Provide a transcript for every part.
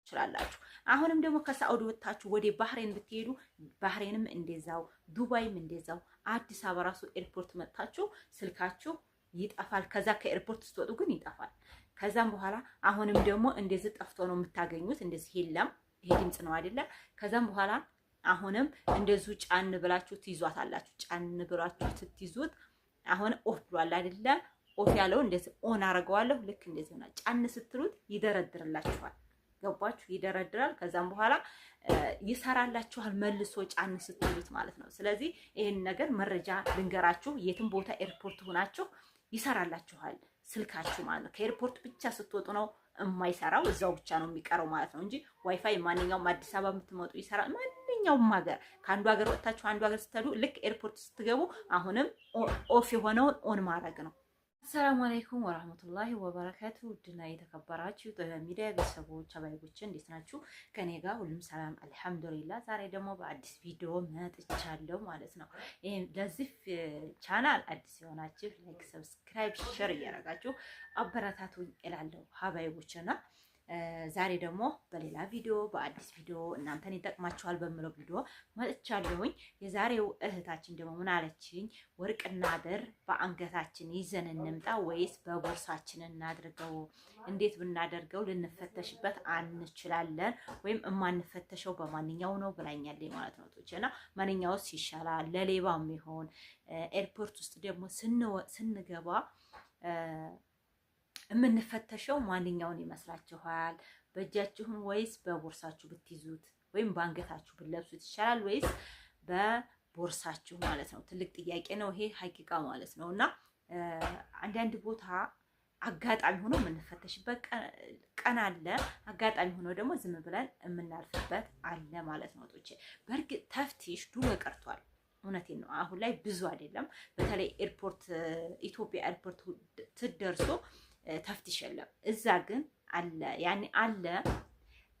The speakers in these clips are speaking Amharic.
ትችላላችሁ። አሁንም ደግሞ ከሳዑዲ ወጣችሁ ወደ ባህሬን ብትሄዱ ባህሬንም እንደዛው፣ ዱባይም እንደዛው፣ አዲስ አበባ ራሱ ኤርፖርት መጥታችሁ ስልካችሁ ይጠፋል። ከዛ ከኤርፖርት ስትወጡ ግን ይጠፋል። ከዛም በኋላ አሁንም ደግሞ እንደዚህ ጠፍቶ ነው የምታገኙት። እንደዚህ የለም፣ ይሄ ድምጽ ነው አይደለም። ከዛም በኋላ አሁንም እንደዚሁ ጫን ብላችሁ ትይዟታላችሁ። ጫን ብላችሁ ስትይዙት አሁን ኦፍ ብሏል አይደለም። ኦፍ ያለው እንደዚህ ኦን አደርገዋለሁ። ልክ እንደዚህ ነው። ጫን ስትሉት ይደረድርላችኋል። ገባችሁ? ይደረድራል። ከዛም በኋላ ይሰራላችኋል መልሶ ጫን ስትሉት ማለት ነው። ስለዚህ ይሄን ነገር መረጃ ልንገራችሁ። የትም ቦታ ኤርፖርት ሆናችሁ ይሰራላችኋል ስልካችሁ ማለት ነው። ከኤርፖርት ብቻ ስትወጡ ነው የማይሰራው፣ እዛው ብቻ ነው የሚቀረው ማለት ነው እንጂ ዋይፋይ ማንኛውም አዲስ አበባ የምትመጡ ይሰራል። ማንኛውም ሀገር ከአንዱ ሀገር ወጥታችሁ አንዱ ሀገር ስትሄዱ ልክ ኤርፖርት ስትገቡ አሁንም ኦፍ የሆነውን ኦን ማድረግ ነው። አሰላሙ አለይኩም ወራህመቱላሂ ወበረካቱ። ውድና የተከበራችሁ ሚዲያ ቤተሰቦች አባይቦች እንዴት ናችሁ? ከኔ ጋር ሁሉም ሰላም አልሐምዱሊላህ። ዛሬ ደግሞ በአዲስ ቪዲዮ መጥቻለሁ ማለት ነው። ለዚህ ቻናል አዲስ የሆናችሁ ላይክ፣ ሰብስክራይብ፣ ሼር እያደረጋችሁ አበረታቱኝ እላለሁ ሀባይቦችና ዛሬ ደግሞ በሌላ ቪዲዮ በአዲስ ቪዲዮ እናንተን ይጠቅማችኋል በሚለው ቪዲዮ መጥቻለሁኝ። የዛሬው እህታችን ደግሞ ምን አለችኝ? ወርቅና ብር በአንገታችን ይዘን እንምጣ ወይስ በቦርሳችን እናድርገው? እንዴት ብናደርገው ልንፈተሽበት አንችላለን? ወይም የማንፈተሸው በማንኛው ነው ብላኛለኝ ማለት ነው። ቶቼና ማንኛውስ ይሻላል? ለሌባም ይሆን ኤርፖርት ውስጥ ደግሞ ስንገባ የምንፈተሸው ማንኛውን ይመስላችኋል? በእጃችሁን ወይስ በቦርሳችሁ ብትይዙት ወይም በአንገታችሁ ብትለብሱት ይሻላል ወይስ በቦርሳችሁ ማለት ነው? ትልቅ ጥያቄ ነው ይሄ ሀቂቃ ማለት ነው። እና አንዳንድ ቦታ አጋጣሚ ሆኖ የምንፈተሽበት ቀን አለ፣ አጋጣሚ ሆኖ ደግሞ ዝም ብለን የምናልፍበት አለ ማለት ነው። በእርግጥ ተፍቲሽ ድሮ ቀርቷል። እውነቴን ነው። አሁን ላይ ብዙ አይደለም። በተለይ ኤርፖርት ኢትዮጵያ ኤርፖርት ትደርሶ ተፍትሽ የለም። እዛ ግን አለ፣ ያኔ አለ።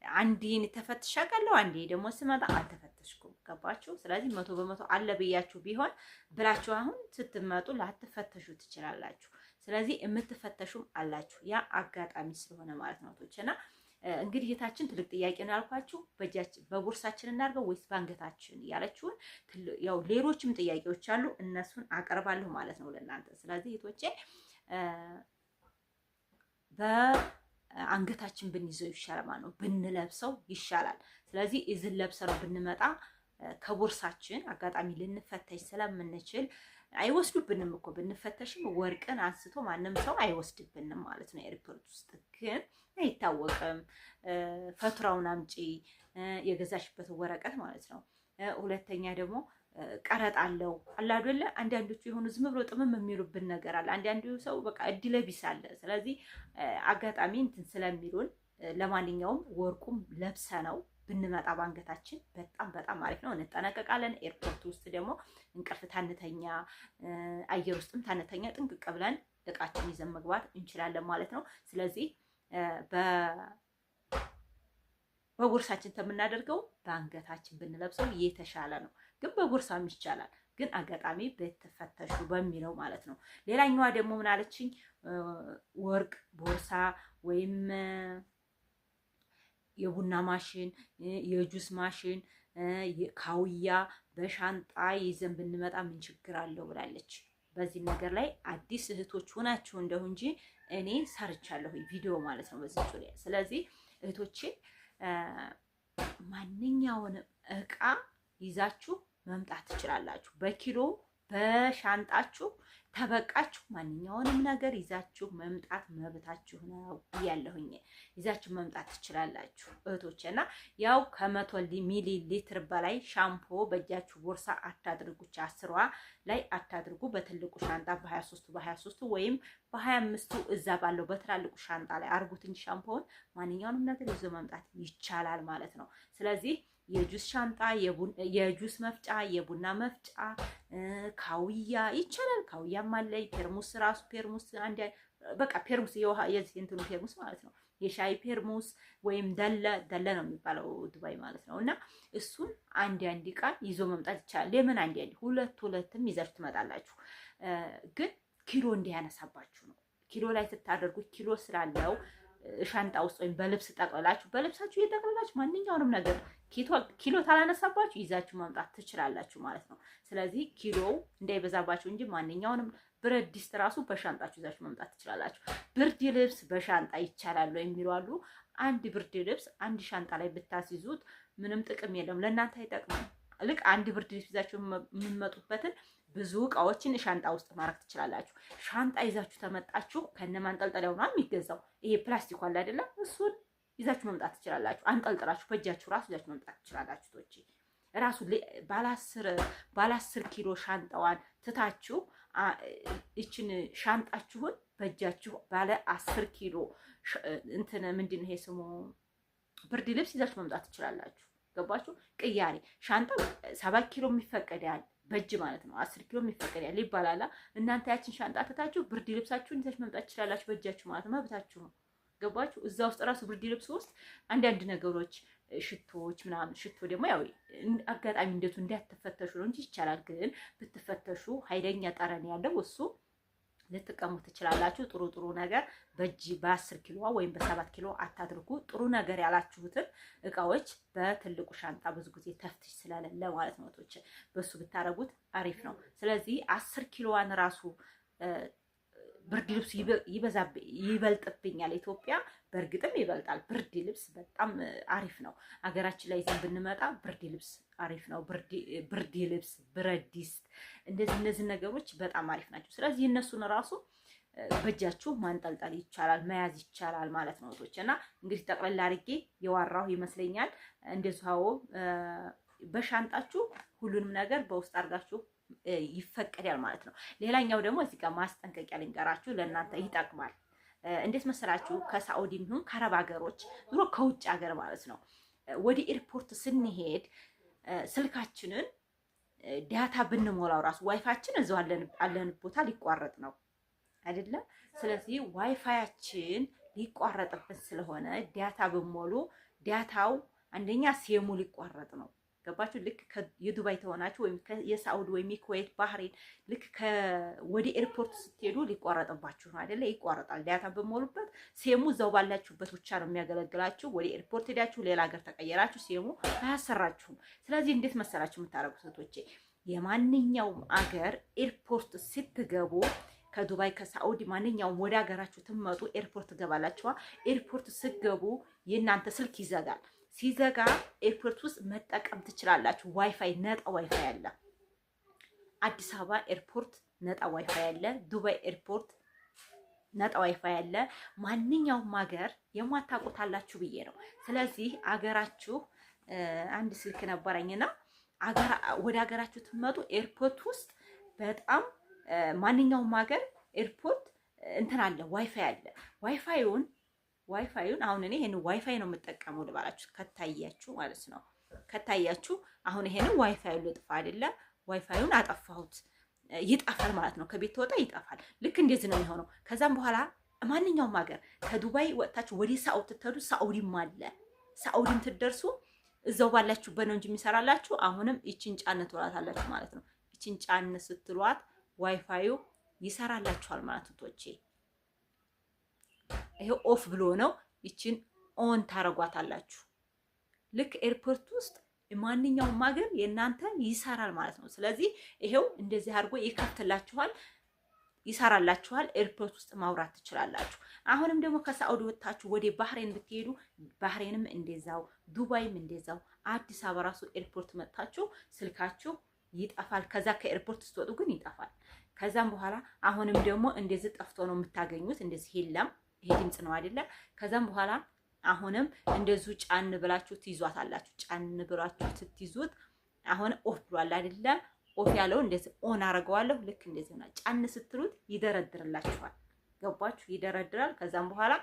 አንዴን ተፈትሻለሁ፣ አንዴ ደግሞ ስመጣ አልተፈተሽኩም። ገባችሁ? ስለዚህ 100% አለ ብያችሁ ቢሆን ብላችሁ አሁን ስትመጡ ላትፈተሹ ትችላላችሁ። ስለዚህ የምትፈተሹም አላችሁ። ያ አጋጣሚ ስለሆነ ማለት ነው። ቶችና እንግዲህ የታችን ትልቅ ጥያቄ ነው ያልኳችሁ። በቦርሳችን እናድርገው ወይስ በአንገታችን ያለችውን ያው ሌሎችም ጥያቄዎች አሉ፣ እነሱን አቀርባለሁ ማለት ነው ለእናንተ። ስለዚህ የቶቼ በአንገታችን ብንይዘው ይሻላል ማለት ነው፣ ብንለብሰው ይሻላል። ስለዚህ እዝን ለብሰነው ብንመጣ ከቦርሳችን አጋጣሚ ልንፈተሽ ስለምንችል አይወስዱብንም እኮ ብንፈተሽም ወርቅን አንስቶ ማንም ሰው አይወስድብንም ማለት ነው። ኤርፖርት ውስጥ ግን አይታወቅም። ፈቱራውን አምጪ የገዛሽበት ወረቀት ማለት ነው። ሁለተኛ ደግሞ ቀረጥ አለው አለ አይደለ? አንዳንዶቹ የሆኑ ዝም ብሎ ጥምም የሚሉብን ነገር አለ። አንዳንዱ ሰው በቃ እድለ ቢስ አለ። ስለዚህ አጋጣሚ እንትን ስለሚሉን ለማንኛውም ወርቁም ለብሰ ነው ብንመጣ ባንገታችን በጣም በጣም አሪፍ ነው። እንጠነቀቃለን። ኤርፖርት ውስጥ ደግሞ እንቅልፍ ታንተኛ፣ አየር ውስጥም ታንተኛ ጥንቅቅ ብለን እቃችን ይዘን መግባት እንችላለን ማለት ነው። ስለዚህ በቦርሳችን ከምናደርገው በአንገታችን ብንለብሰው የተሻለ ነው። ግን በቦርሳም ይቻላል። ግን አጋጣሚ በተፈተሹ በሚለው ማለት ነው። ሌላኛዋ ደግሞ ምን አለችኝ? ወርቅ ቦርሳ ወይም የቡና ማሽን፣ የጁስ ማሽን፣ ካውያ በሻንጣ ይዘን ብንመጣ ምን ችግር አለው ብላለች። በዚህ ነገር ላይ አዲስ እህቶች ሆናችሁ እንደሁ እንጂ እኔ ሰርቻለሁ ቪዲዮ ማለት ነው በዚህ ዙሪያ። ስለዚህ እህቶቼ ማንኛውንም እቃ ይዛችሁ መምጣት ትችላላችሁ። በኪሎ በሻንጣችሁ ተበቃችሁ ማንኛውንም ነገር ይዛችሁ መምጣት መብታችሁ ነው ያለሁኝ። ይዛችሁ መምጣት ትችላላችሁ እህቶቼና ያው ከ100 ሚሊ ሊትር በላይ ሻምፖ በእጃችሁ ቦርሳ አታድርጉ። 10ዋ ላይ አታድርጉ። በትልቁ ሻንጣ በ23 ወይም በ25 እዛ ባለው በትላልቁ ሻንጣ ላይ አርጉት እንጂ ሻምፖውን ማንኛውንም ነገር ይዞ መምጣት ይቻላል ማለት ነው። ስለዚህ የጁስ ሻንጣ፣ የጁስ መፍጫ፣ የቡና መፍጫ፣ ካውያ ይቻላል። ካውያም አለ። ፔርሙስ ራሱ ፔርሙስ አንድ በቃ ፔርሙስ የውሃ የዚህ እንትኑ ፔርሙስ ማለት ነው። የሻይ ፔርሙስ ወይም ደለ ነው የሚባለው ዱባይ ማለት ነው። እና እሱን አንድ ዕቃ ይዞ መምጣት ይቻላል። ለምን አንድ ሁለትም ይዛችሁ ትመጣላችሁ። ግን ኪሎ እንዲያነሳባችሁ ነው። ኪሎ ላይ ስታደርጉት ኪሎ ስላለው ሻንጣ ውስጥ ወይም በልብስ ጠቅልላችሁ በልብሳችሁ እየጠቅልላችሁ ማንኛውንም ነገር ኪሎ ታላነሳባችሁ ይዛችሁ መምጣት ትችላላችሁ ማለት ነው። ስለዚህ ኪሎው እንዳይበዛባችሁ እንጂ ማንኛውንም ብረት ድስት ራሱ በሻንጣችሁ ይዛችሁ መምጣት ትችላላችሁ። ብርድ ልብስ በሻንጣ ይቻላል የሚሉ አሉ። አንድ ብርድ ልብስ አንድ ሻንጣ ላይ ብታስይዙት ምንም ጥቅም የለም፣ ለእናንተ አይጠቅምም። ልክ አንድ ብርድ ልብስ ይዛችሁ የምትመጡበትን ብዙ እቃዎችን ሻንጣ ውስጥ ማድረግ ትችላላችሁ። ሻንጣ ይዛችሁ ተመጣችሁ ከነማንጠልጠያው ነው የሚገዛው። ይሄ ፕላስቲክ አለ አይደለም? እሱን ይዛችሁ መምጣት ትችላላችሁ። አንጠልጥላችሁ በእጃችሁ ራሱ ይዛችሁ መምጣት ትችላላችሁ። ቶቼ ራሱ ባለ 10 ኪሎ ሻንጣዋን ትታችሁ እችን ሻንጣችሁን በእጃችሁ ባለ 10 ኪሎ እንትን ምንድን ነው ይሄ ስሙ ብርድ ልብስ ይዛችሁ መምጣት ትችላላችሁ። ገባችሁ? ቅያሬ ሻንጣ 7 ኪሎ የሚፈቀዳል በእጅ ማለት ነው። 10 ኪሎ የሚፈቀዳል ይባላል። እናንተ ያችን ሻንጣ ትታችሁ ብርድ ልብሳችሁን ይዛችሁ መምጣት ትችላላችሁ በእጃችሁ ማለት ነው። መብታችሁ ነው። ገባችሁ? እዛ ውስጥ ራሱ ብርድ ልብስ ውስጥ አንዳንድ ነገሮች ሽቶዎች ምናምን፣ ሽቶ ደግሞ ያው አጋጣሚ እንደቱ እንዳትፈተሹ ነው እንጂ ይቻላል። ግን ብትፈተሹ ኃይለኛ ጠረን ያለው እሱ ልትቀሙ ትችላላችሁ። ጥሩ ጥሩ ነገር በእጅ በ10 ኪሎ ወይም በ7 ኪሎ አታድርጉ። ጥሩ ነገር ያላችሁትን እቃዎች በትልቁ ሻንጣ ብዙ ጊዜ ተፍትሽ ስለሌለ ማለት ነው ቶች በሱ ብታረጉት አሪፍ ነው። ስለዚህ 10 ኪሎዋን ራሱ ብርድ ልብስ ይበልጥብኛል። ኢትዮጵያ በእርግጥም ይበልጣል። ብርድ ልብስ በጣም አሪፍ ነው። አገራችን ላይ ይዘን ብንመጣ ብርድ ልብስ አሪፍ ነው። ብርድ ልብስ፣ ብረት ድስት፣ እነዚህ ነገሮች በጣም አሪፍ ናቸው። ስለዚህ እነሱን ራሱ በእጃችሁ ማንጠልጠል ይቻላል፣ መያዝ ይቻላል ማለት ነው እህቶች። እና እንግዲህ ጠቅለል አድርጌ የዋራሁ ይመስለኛል። እንደዚያው በሻንጣችሁ ሁሉንም ነገር በውስጥ አድርጋችሁ ይፈቀዳል ማለት ነው። ሌላኛው ደግሞ እዚህ ጋር ማስጠንቀቂያ ልንገራችሁ፣ ለእናንተ ይጠቅማል። እንዴት መሰላችሁ? ከሳዑዲም ይሁን ከአረብ ሀገሮች ኑሮ ከውጭ ሀገር ማለት ነው ወደ ኤርፖርት ስንሄድ ስልካችንን ዳታ ብንሞላው ራሱ ዋይፋችን እዛው አለን ቦታ ሊቋረጥ ነው አይደለም? ስለዚህ ዋይፋያችን ሊቋረጥብን ስለሆነ ዳታ ብንሞሉ ዳታው አንደኛ ሲሙ ሊቋረጥ ነው። ገባችሁ? ልክ የዱባይ ተሆናችሁ ወይም የሳዑዲ ወይም የኩዌት ባህሬን ልክ ወደ ኤርፖርት ስትሄዱ ሊቋረጥባችሁ ነው አይደለ? ይቋረጣል። ዳታ በሞሉበት ሴሙ እዛው ባላችሁበት ብቻ ነው የሚያገለግላችሁ። ወደ ኤርፖርት ሄዳችሁ ሌላ ሀገር ተቀየራችሁ ሴሙ አያሰራችሁም። ስለዚህ እንዴት መሰላችሁ የምታረጉት እህቶቼ? የማንኛውም አገር ኤርፖርት ስትገቡ ከዱባይ ከሳዑዲ ማንኛውም ወደ ሀገራችሁ ትመጡ ኤርፖርት ትገባላችኋ። ኤርፖርት ስትገቡ የእናንተ ስልክ ይዘጋል። ሲዘጋ ኤርፖርት ውስጥ መጠቀም ትችላላችሁ። ዋይፋይ ነጣ ዋይፋይ አለ። አዲስ አበባ ኤርፖርት ነጣ ዋይፋይ አለ። ዱባይ ኤርፖርት ነጣ ዋይፋይ አለ። ማንኛውም ሀገር የማታውቁታላችሁ ብዬ ነው። ስለዚህ አገራችሁ አንድ ስልክ ነበረኝና ወደ ሀገራችሁ ትመጡ ኤርፖርት ውስጥ በጣም ማንኛውም ሀገር ኤርፖርት እንትን አለ ዋይፋይ አለ። ዋይፋዩን አሁን እኔ ይሄን ዋይፋይ ነው የምጠቀመው ልባላችሁ፣ ከታያችሁ ማለት ነው። ከታያችሁ አሁን ይሄን ዋይፋዩ ልጥፋ አይደለ? ዋይፋዩን አጠፋሁት፣ ይጠፋል ማለት ነው። ከቤት ተወጣ ይጠፋል። ልክ እንደዚህ ነው የሚሆነው። ከዛም በኋላ ማንኛውም ሀገር ከዱባይ ወጥታችሁ ወደ ሳዑዲ ትሄዱ፣ ሳዑዲም አለ። ሳዑዲም ትደርሱ እዛው ባላችሁበት ነው እንጂ የሚሰራላችሁ። አሁንም ይቺን ጫን ትሏታላችሁ ማለት ነው። ይቺን ጫን ስትሏት ዋይፋዩ ይሰራላችኋል ማለት ነው። ቶቼ ይሄ ኦፍ ብሎ ነው። ይቺን ኦን ታረጓታላችሁ። ልክ ኤርፖርት ውስጥ ማንኛውም ሀገር የእናንተ ይሰራል ማለት ነው። ስለዚህ ይሄው እንደዚህ አድርጎ ይከፍትላችኋል፣ ይሰራላችኋል። ኤርፖርት ውስጥ ማውራት ትችላላችሁ። አሁንም ደግሞ ከሳዑዲ ወጥታችሁ ወደ ባህሬን ብትሄዱ ባህሬንም እንደዛው፣ ዱባይም እንደዛው፣ አዲስ አበባ ራሱ ኤርፖርት መጥታችሁ ስልካችሁ ይጠፋል። ከዛ ከኤርፖርት ስትወጡ ግን ይጠፋል። ከዛም በኋላ አሁንም ደግሞ እንደዚህ ጠፍቶ ነው የምታገኙት። እንደዚህ የለም። ይሄ ድምጽ ነው አይደለም? ከዛም በኋላ አሁንም እንደዚሁ ጫን ብላችሁ ትይዟታላችሁ። ጫን ብላችሁ ስትይዙት አሁን ኦፍ ብሏል አይደለም? ኦፍ ያለው እንደዚህ ኦን አደርገዋለሁ። ልክ እንደዚህ ነው። ጫን ስትሉት ይደረድርላችኋል። ገባችሁ? ይደረድራል። ከዛም በኋላ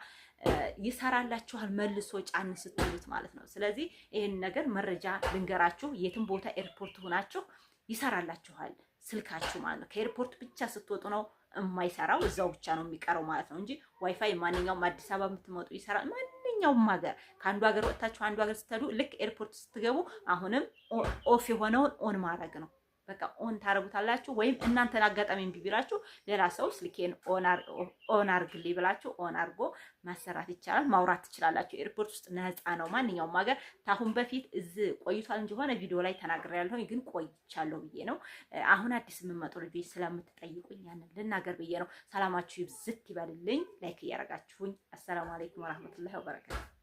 ይሰራላችኋል መልሶ ጫን ስትሉት ማለት ነው። ስለዚህ ይሄን ነገር መረጃ ልንገራችሁ። የትም ቦታ ኤርፖርት ሆናችሁ ይሰራላችኋል ስልካችሁ ማለት ነው። ከኤርፖርት ብቻ ስትወጡ ነው የማይሰራው፣ እዛው ብቻ ነው የሚቀረው ማለት ነው እንጂ ዋይፋይ ማንኛውም አዲስ አበባ የምትመጡ ይሰራል። ማንኛውም ሀገር ከአንዱ ሀገር ወጥታችሁ አንዱ ሀገር ስትሄዱ ልክ ኤርፖርት ስትገቡ አሁንም ኦፍ የሆነውን ኦን ማድረግ ነው። በቃ ኦን ታረጉታላችሁ። ወይም እናንተን አጋጣሚ እምቢ ቢላችሁ ሌላ ሰው ስልኬን ኦን አርግልኝ ብላችሁ ኦን አርጎ ማሰራት ይቻላል። ማውራት ትችላላችሁ። ኤርፖርት ውስጥ ነፃ ነው ማንኛውም ሀገር። ታሁን በፊት እዚህ ቆይቷል እንጂ ሆነ ቪዲዮ ላይ ተናግሬያለሁ፣ ግን ቆይቻለሁ ብዬ ነው። አሁን አዲስ የምመጡ ልጆች ስለምትጠይቁኝ ያንን ልናገር ብዬ ነው። ሰላማችሁ ይብዝት ይበልልኝ። ላይክ እያረጋችሁኝ። አሰላሙ አለይኩም ወራህመቱላሂ ወበረካቱ።